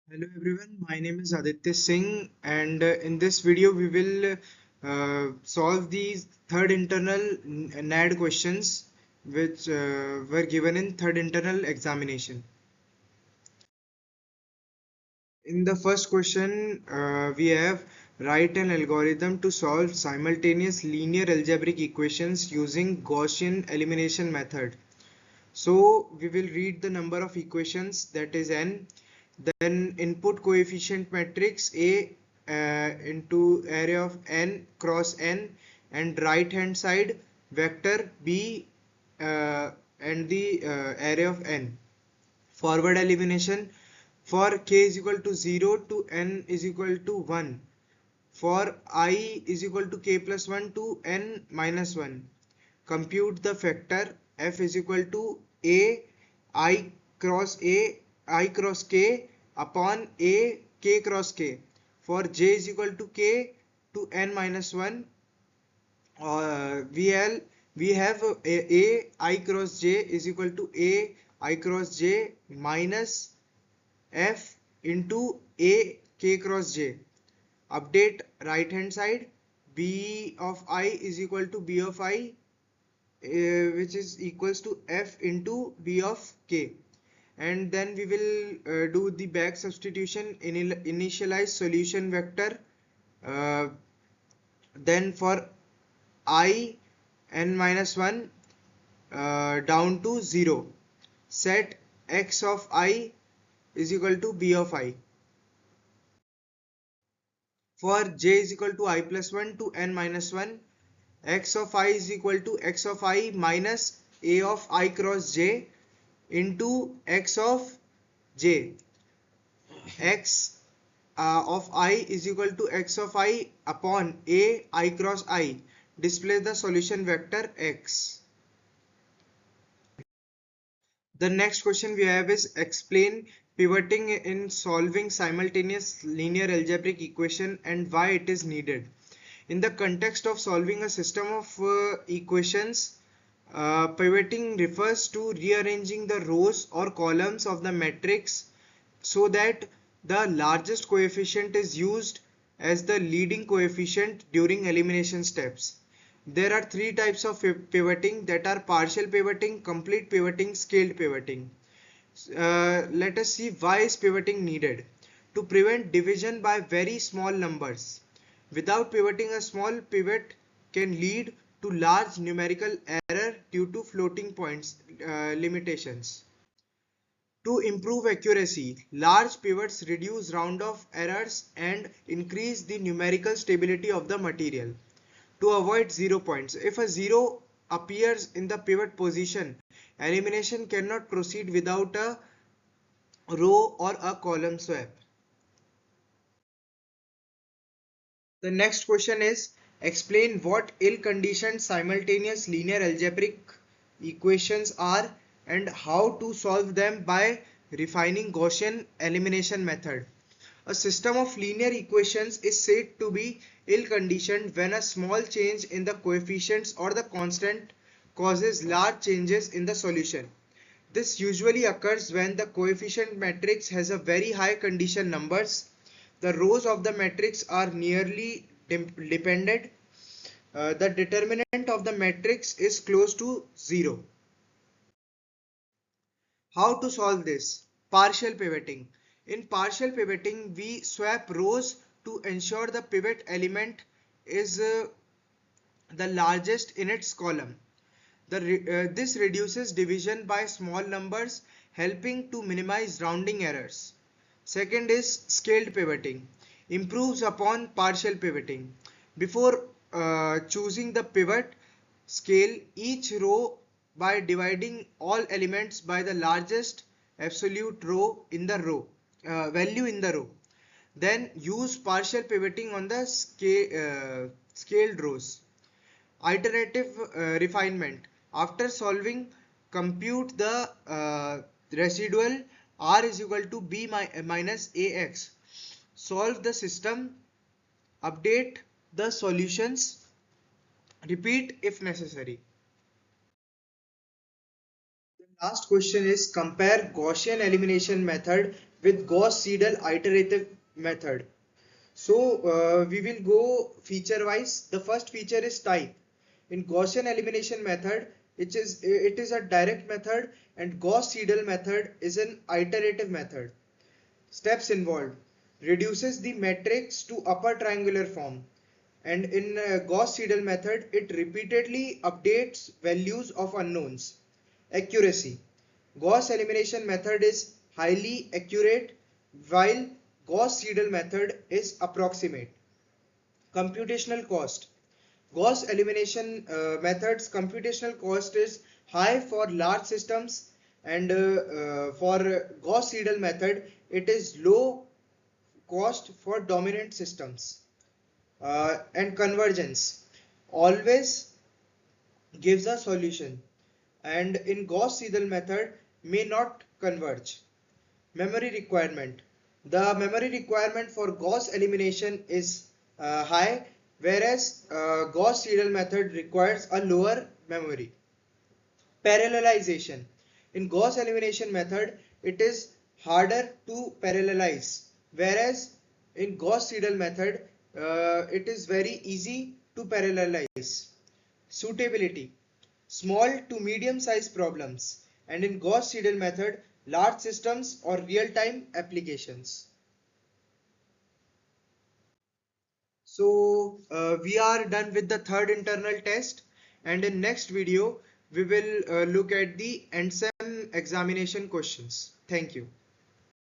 Hello everyone, my name is Aditya Singh, and in this video we will solve these third internal NAD questions which were given in third internal examination. In the first question, we have write an algorithm to solve simultaneous linear algebraic equations using Gaussian elimination method. So we will read the number of equations, that is n, then input coefficient matrix A into array of n cross n, and right hand side vector B and the array of n. Forward elimination for k is equal to 0 to n is equal to 1, for I is equal to k plus 1 to n minus 1. Compute the factor f is equal to I cross k upon k cross k, for j is equal to k to n minus 1. We have I cross j is equal to I cross j minus f into k cross j. Update right hand side, b of I is equal to b of I, which is equals to f into b of k, and then we will do the back substitution in initialize solution vector, uh, then for I n minus 1 down to 0, set x of I is equal to b of I. For j is equal to I plus 1 to n minus 1, x of I is equal to x of I minus a of I cross j into x of j. X of I is equal to x of I upon a I cross I. Display the solution vector x. The next question we have is explain pivoting in solving simultaneous linear algebraic equation and why it is needed. In the context of solving a system of equations, pivoting refers to rearranging the rows or columns of the matrix so that the largest coefficient is used as the leading coefficient during elimination steps. There are three types of pivoting, that are partial pivoting, complete pivoting, scaled pivoting. Let us see why is pivoting needed. To prevent division by very small numbers. Without pivoting, a small pivot can lead to large numerical error due to floating points limitations. To improve accuracy, large pivots reduce round-off errors and increase the numerical stability of the material. To avoid 0 points, if a 0 appears in the pivot position, elimination cannot proceed without a row or a column swap. The next question is explain what ill-conditioned simultaneous linear algebraic equations are and how to solve them by refining Gaussian elimination method. A system of linear equations is said to be ill-conditioned when a small change in the coefficients or the constant causes large changes in the solution. This usually occurs when the coefficient matrix has a very high condition numbers. The rows of the matrix are nearly dependent. The determinant of the matrix is close to 0. How to solve this? Partial pivoting. In partial pivoting, we swap rows to ensure the pivot element is the largest in its column. This reduces division by small numbers, helping to minimize rounding errors. Second is scaled pivoting. Improves upon partial pivoting. Before choosing the pivot, scale each row by dividing all elements by the largest absolute row in the row value in the row. Then use partial pivoting on the scaled rows. Alternative refinement. After solving, compute the residual r is equal to b minus ax. Solve the system, update the solutions, repeat if necessary. Last question is compare Gaussian elimination method with Gauss-Seidel iterative method. So we will go feature wise. The first feature is type. In Gaussian elimination method, it is a direct method, and Gauss-Seidel method is an iterative method. Steps involved: reduces the matrix to upper triangular form, and in Gauss-Seidel method it repeatedly updates values of unknowns. Accuracy: Gauss elimination method is highly accurate while Gauss-Seidel method is approximate. Computational cost: Gauss elimination method's computational cost is high for large systems, and for Gauss-Seidel method it is low cost for dominant systems. And convergence always gives a solution, and in Gauss-Seidel method may not converge. Memory requirement: the memory requirement for Gauss elimination is high, whereas Gauss-Seidel method requires a lower memory. Parallelization: in Gauss elimination method it is harder to parallelize, whereas in Gauss-Seidel method it is very easy to parallelize. Suitability: small to medium size problems, and in Gauss-Seidel method large systems or real-time applications. So we are done with the third internal test, and in next video we will look at the ENSEM examination questions. Thank you.